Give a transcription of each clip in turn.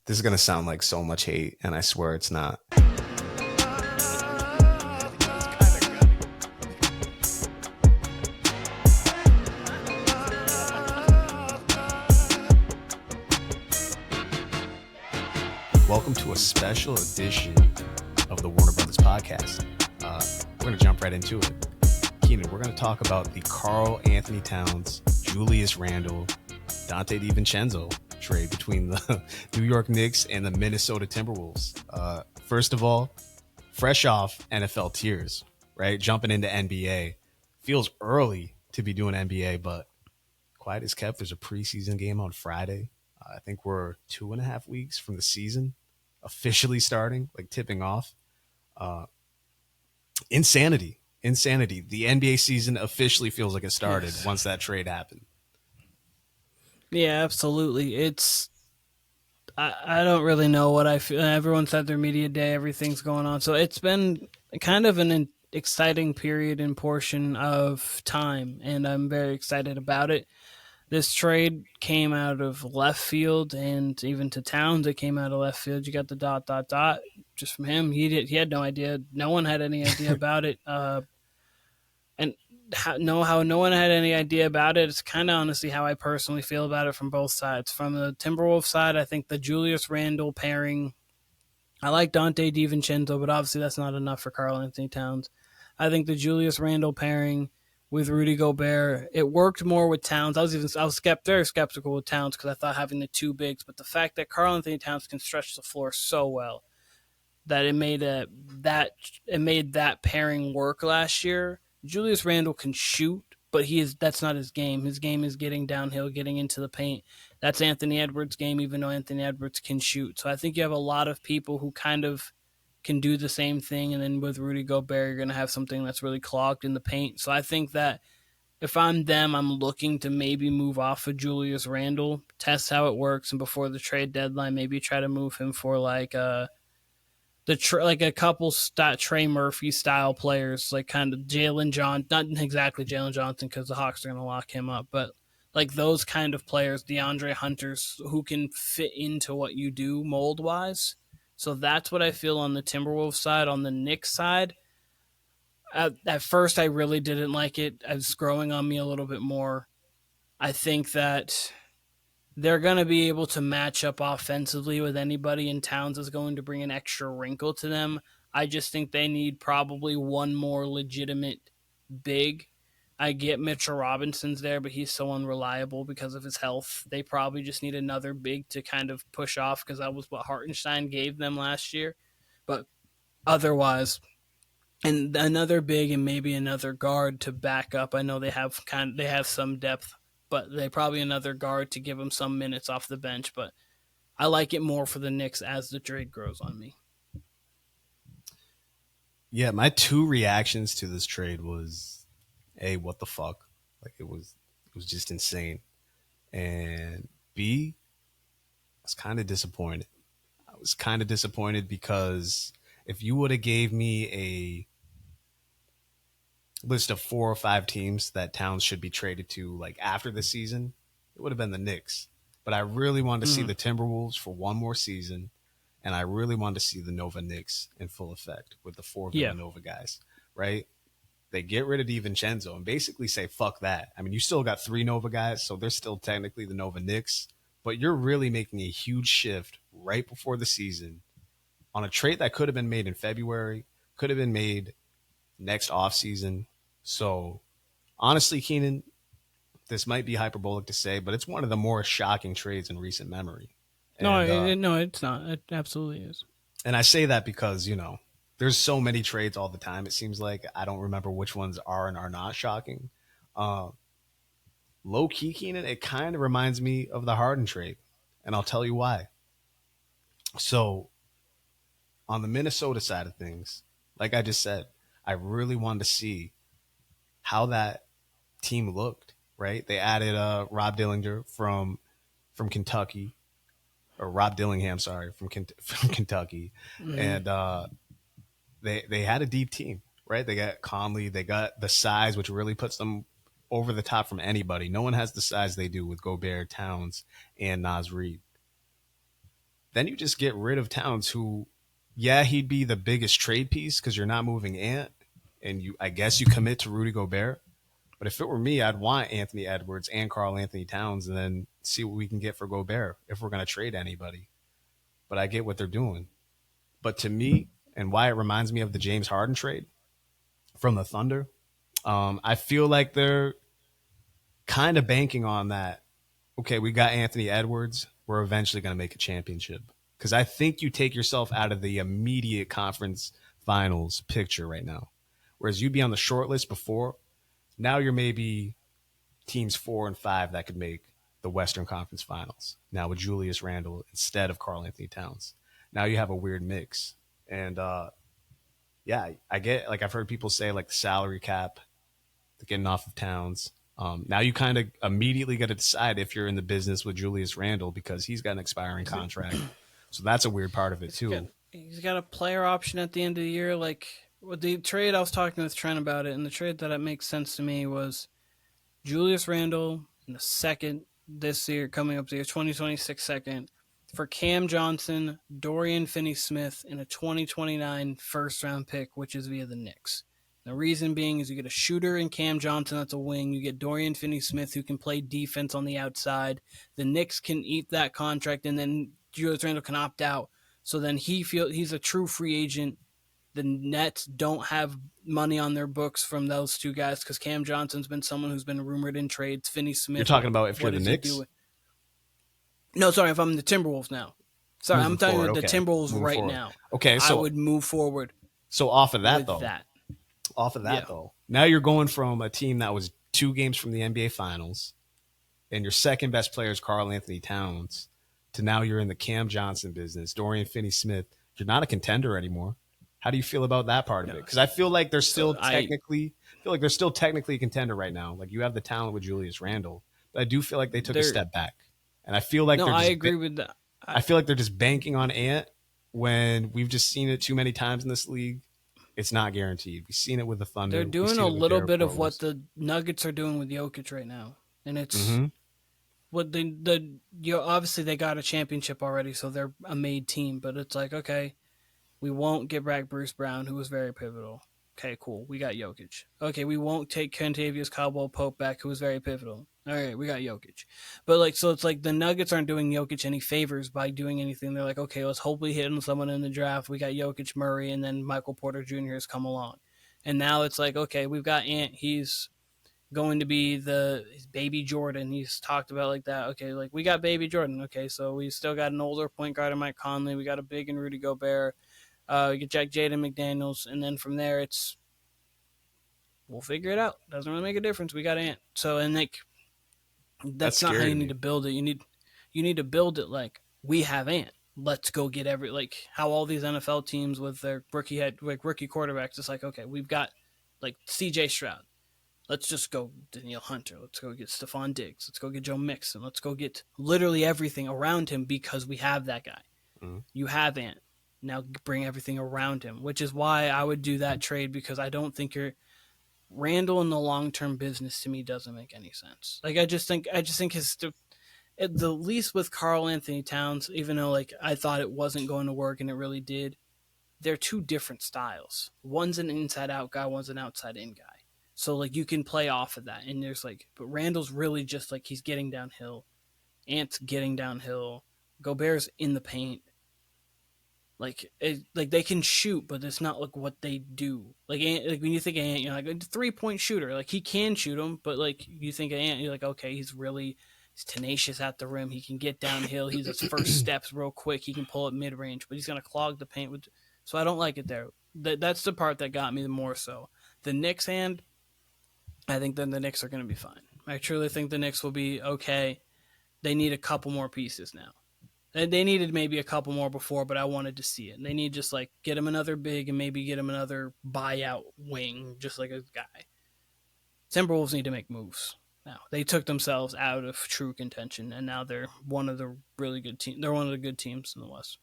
This is going to sound like so much hate, and I swear it's not. Welcome to a special edition of the Warner Brothas Podcast. We're going to jump right into it. Keenan, we're going to talk about the Karl Anthony Towns, Julius Randle, Donte DiVincenzo trade between the New York Knicks and the Minnesota Timberwolves. First of all, fresh off NFL tiers, right? Jumping into NBA. Feels early to be doing NBA, but quiet as kept. There's a preseason game on Friday. I think we're 2.5 weeks from the season officially starting, like tipping off. Insanity. The NBA season officially feels like it started once that trade happened. Yeah, absolutely. I don't really know what I feel. Everyone's had their media day. Everything's going on. So it's been kind of an exciting period and portion of time, and I'm very excited about it. This trade came out of left field, and even to Towns, it came out of left field. You got the ... just from him. He had no idea. No one had any idea about it. And how no one had any idea about it. It's kind of honestly how I personally feel about it from both sides. From the Timberwolves side, I think the Julius Randle pairing, I like Donte DiVincenzo, but obviously that's not enough for Karl Anthony Towns. I think the Julius Randle pairing with Rudy Gobert, it worked more with Towns. I was very skeptical with Towns because I thought having the two bigs, but the fact that Karl Anthony Towns can stretch the floor so well that it made that pairing work last year. Julius Randle can shoot, but that's not his game. His game is getting downhill, getting into the paint. That's Anthony Edwards' game, even though Anthony Edwards can shoot. So I think you have a lot of people who kind of can do the same thing, and then with Rudy Gobert, you're going to have something that's really clogged in the paint. So I think that if I'm them, I'm looking to maybe move off of Julius Randle, test how it works, and before the trade deadline, maybe try to move him for like a couple Trey Murphy style players, like kind of Jalen Johnson, not exactly Jalen Johnson because the Hawks are going to lock him up, but like those kind of players, DeAndre Hunters, who can fit into what you do mold wise. So that's what I feel on the Timberwolves side. On the Knicks side, at first I really didn't like it. It's growing on me a little bit more. I think that they're going to be able to match up offensively with anybody, and Towns is going to bring an extra wrinkle to them. I just think they need probably one more legitimate big. I get Mitchell Robinson's there, but he's so unreliable because of his health. They probably just need another big to kind of push off because that was what Hartenstein gave them last year. But otherwise, and another big and maybe another guard to back up. I know they have some depth, but they probably another guard to give them some minutes off the bench. But I like it more for the Knicks as the trade grows on me. Yeah, my two reactions to this trade was, A, what the fuck? Like it was just insane. And B, I was kind of disappointed. I was kind of disappointed because if you would have gave me a list of 4 or 5 teams that Towns should be traded to like after the season, it would have been the Knicks. But I really wanted to see the Timberwolves for one more season, and I really wanted to see the Nova Knicks in full effect with the 4 Villanova guys, right? They get rid of DiVincenzo and basically say, fuck that. I mean, you still got 3 Nova guys, so they're still technically the Nova Knicks, but you're really making a huge shift right before the season on a trade that could have been made in February, could have been made next offseason. So honestly, Keenan, this might be hyperbolic to say, but it's one of the more shocking trades in recent memory. And, No, it's not. It absolutely is. And I say that because, there's so many trades all the time. It seems like I don't remember which ones are and are not shocking. Low key, Keenan, it kind of reminds me of the Harden trade, and I'll tell you why. So on the Minnesota side of things, like I just said, I really wanted to see how that team looked, right? They added Rob Dillinger from Kentucky, or Rob Dillingham, sorry, from Kentucky. Mm-hmm. And they had a deep team, right? They got Conley, they got the size, which really puts them over the top from anybody. No one has the size they do with Gobert, Towns, and Naz Reid. then you just get rid of Towns, who, yeah, he'd be the biggest trade piece because you're not moving Ant, and I guess you commit to Rudy Gobert. But if it were me, I'd want Anthony Edwards and Karl Anthony Towns, and then see what we can get for Gobert if we're going to trade anybody. But I get what they're doing. But to me, and why it reminds me of the James Harden trade from the Thunder, I feel like they're kind of banking on that. Okay, we got Anthony Edwards. We're eventually going to make a championship. Because I think you take yourself out of the immediate conference finals picture right now. Whereas you'd be on the short list before, now you're maybe teams 4 and 5 that could make the Western Conference Finals. Now with Julius Randle instead of Karl Anthony Towns. Now you have a weird mix. And yeah, I get, like, I've heard people say, like, the salary cap, getting off of Towns. Now you kind of immediately got to decide if you're in the business with Julius Randle because he's got an expiring contract. So that's a weird part of it too. He's got a player option at the end of the year. Like, with the trade, I was talking with Trent about it, and the trade that makes sense to me was Julius Randle in the second this year, coming up to year 2026 second, for Cam Johnson, Dorian Finney-Smith, and a 2029 first-round pick, which is via the Knicks. The reason being is you get a shooter in Cam Johnson that's a wing. You get Dorian Finney-Smith who can play defense on the outside. The Knicks can eat that contract, and then Julius Randle can opt out. So then he's a true free agent. The Nets don't have money on their books from those two guys because Cam Johnson's been someone who's been rumored in trades. Finney-Smith. You're talking about if you're the Knicks? No, sorry, if I'm the Timberwolves now. Sorry, I'm talking about the Timberwolves right now. Okay, so I would move forward. So off of that, though, now you're going from a team that was 2 games from the NBA Finals, and your second best player is Karl Anthony Towns, to now you're in the Cam Johnson business, Dorian Finney-Smith. You're not a contender anymore. How do you feel about that part of it? Because I feel like they're still technically a contender right now. Like, you have the talent with Julius Randle, but I do feel like they took a step back, and I feel like I agree with that. I feel like they're just banking on Ant when we've just seen it too many times in this league. It's not guaranteed. We've seen it with the Thunder. They're doing a little bit of what the Nuggets are doing with Jokic right now, and it's what obviously they got a championship already, so they're a made team. But it's like, okay, we won't get back Bruce Brown, who was very pivotal. Okay, cool. We got Jokic. Okay, we won't take Kentavious Caldwell-Pope back, who was very pivotal. All right, we got Jokic. But, like, so it's like the Nuggets aren't doing Jokic any favors by doing anything. They're like, okay, let's hopefully hit on someone in the draft. We got Jokic, Murray, and then Michael Porter Jr. has come along. And now it's like, okay, we've got Ant. He's going to be his baby Jordan. He's talked about like that. Okay, like, we got baby Jordan. Okay, so we still got an older point guard in Mike Conley. We got a big and Rudy Gobert. We get Jaden McDaniels. And then from there, we'll figure it out. Doesn't really make a difference. We got Ant. So, and like, that's not how you need to build it. You need to build it like, we have Ant. Let's go get how all these NFL teams with their rookie quarterbacks. It's like, okay, we've got like CJ Stroud. Let's just go Danielle Hunter. Let's go get Stephon Diggs. Let's go get Joe Mixon. Let's go get literally everything around him because we have that guy. Mm-hmm. You have Ant. Now bring everything around him, which is why I would do that trade, because I don't think Randle in the long-term business to me doesn't make any sense. Like, I just think at the least with Karl Anthony Towns, even though like I thought it wasn't going to work and it really did, they're two different styles. One's an inside-out guy, one's an outside-in guy. So like you can play off of that. And there's but Randall's really just like he's getting downhill. Ant's getting downhill. Gobert's in the paint. Like they can shoot, but it's not like what they do. Like when you think of Ant, you're like a 3-point shooter. Like he can shoot them, but like you think of Ant, you're like, okay, he's tenacious at the rim. He can get downhill. He's his first steps real quick. He can pull it mid range, but he's gonna clog the paint with. So I don't like it there. That's the part that got me the more so. The Knicks hand, I think then the Knicks are gonna be fine. I truly think the Knicks will be okay. They need a couple more pieces now. They needed maybe a couple more before, but I wanted to see it. And they need just like get him another big and maybe get him another buyout wing, just like a guy. Timberwolves need to make moves now. They took themselves out of true contention, and now they're one of the really good teams. They're one of the good teams in the West.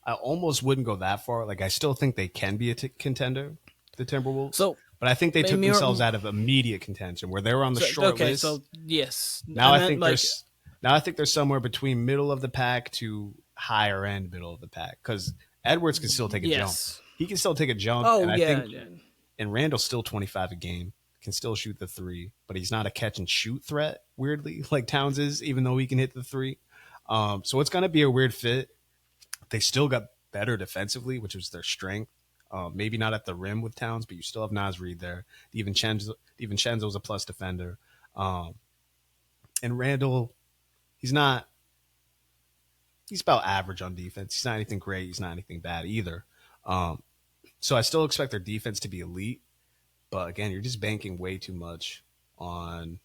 I almost wouldn't go that far. Like, I still think they can be a contender, the Timberwolves. But I think they took themselves out of immediate contention where they were on the short list. So yes. Now I think Now I think they're somewhere between middle of the pack to higher end middle of the pack because Edwards can still take a jump. Yes. He can still take a jump, Oh and I yeah. think and Randall's still 25 a game, can still shoot the three, but he's not a catch and shoot threat. Weirdly, like Towns is, even though he can hit the three. So it's gonna be a weird fit. They still got better defensively, which was their strength. Maybe not at the rim with Towns, but you still have Nas Reed there. DiVincenzo's a plus defender. Um, and Randall, he's not, he's about average on defense. He's not anything great. He's not anything bad either. Um, so I still expect their defense to be elite. But again, you're just banking way too much on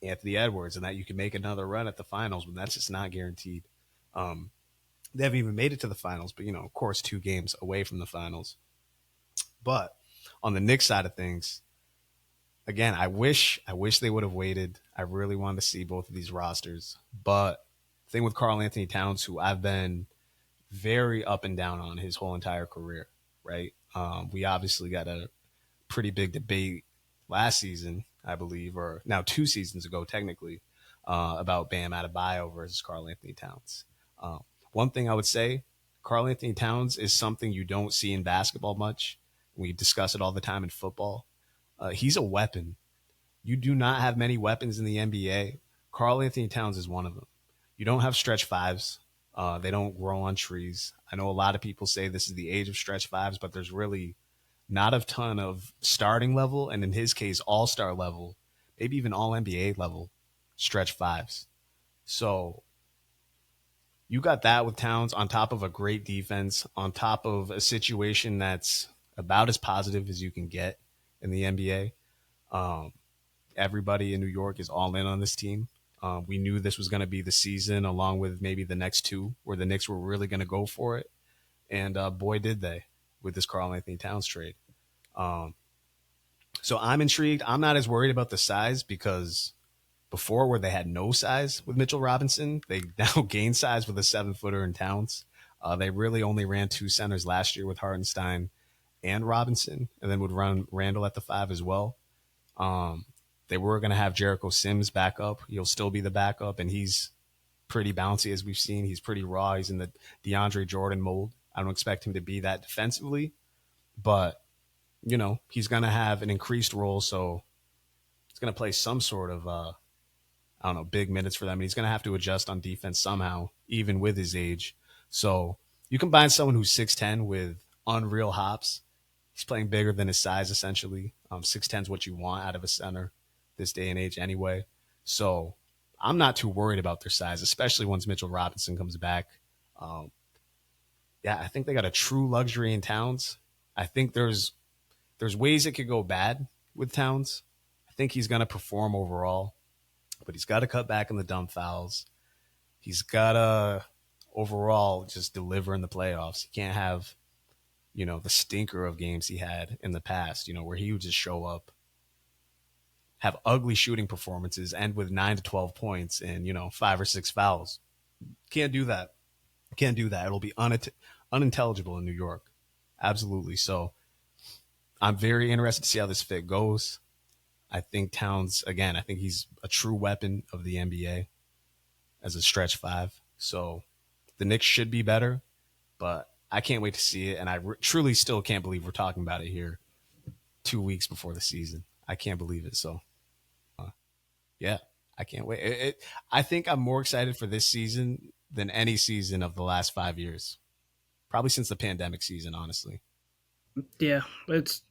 Anthony Edwards and that you can make another run at the finals when that's just not guaranteed. Um, they haven't even made it to the finals, but of course, 2 games away from the finals. But on the Knicks side of things, again, I wish they would have waited. I really wanted to see both of these rosters. But thing with Karl Anthony Towns, who I've been very up and down on his whole entire career, right? We obviously got a pretty big debate last season, I believe, or now 2 seasons ago, technically, about Bam Adebayo versus Karl Anthony Towns. One thing I would say, Karl Anthony Towns is something you don't see in basketball much. We discuss it all the time in football. He's a weapon. You do not have many weapons in the NBA. Karl Anthony Towns is one of them. You don't have stretch fives. They don't grow on trees. I know a lot of people say this is the age of stretch fives, but there's really not a ton of starting level, and in his case, all-star level, maybe even all NBA level stretch fives. So you got that with Towns on top of a great defense, on top of a situation that's about as positive as you can get in the NBA. Um, Everybody in New York is all in on this team. We knew this was going to be the season, along with maybe the next 2, where the Knicks were really going to go for it. And boy, did they with this Karl Anthony Towns trade. Um, so I'm intrigued. I'm not as worried about the size because before, where they had no size with Mitchell Robinson, they now gain size with a 7-footer in Towns. They really only ran 2 centers last year with Hartenstein and Robinson, and then would run Randall at the 5 as well. Um, they were going to have Jericho Sims back up. He'll still be the backup, and he's pretty bouncy as we've seen. He's pretty raw. He's in the DeAndre Jordan mold. I don't expect him to be that defensively, but he's going to have an increased role, so he's going to play some sort of I don't know, big minutes for them. And he's going to have to adjust on defense somehow, even with his age. So you combine someone who's 6'10 with unreal hops. He's playing bigger than his size, essentially. 6'10 is what you want out of a center this day and age anyway. So I'm not too worried about their size, especially once Mitchell Robinson comes back. Um, yeah, I think they got a true luxury in Towns. I think there's ways it could go bad with Towns. I think he's going to perform overall, but he's got to cut back on the dumb fouls. He's got to overall just deliver in the playoffs. He can't have, the stinker of games he had in the past, where he would just show up, have ugly shooting performances, end with 9 to 12 points and, 5 or 6 fouls. Can't do that. Can't do that. It'll be unintelligible in New York. Absolutely. So I'm very interested to see how this fit goes. I think Towns, again, I think he's a true weapon of the NBA as a stretch 5. So the Knicks should be better, but I can't wait to see it. And I truly still can't believe we're talking about it here 2 weeks before the season. I can't believe it. So, yeah, I can't wait. I think I'm more excited for this season than any season of the last 5 years. Probably since the pandemic season, honestly. Yeah, there's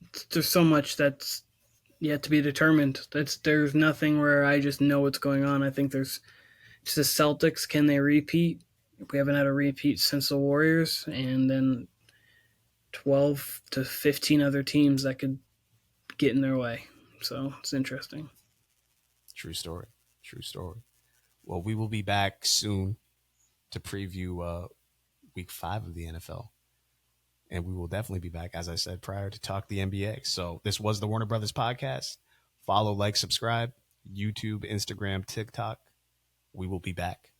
so much that's yet to be determined. There's nothing where I just know what's going on. I think there's just the Celtics. Can they repeat? We haven't had a repeat since the Warriors, and then 12 to 15 other teams that could get in their way. So it's interesting. True story. True story. Well, we will be back soon to preview week 5 of the NFL. And we will definitely be back, as I said prior, to talk the NBA. So this was the Warner Brothas Podcast. Follow, like, subscribe, YouTube, Instagram, TikTok. We will be back.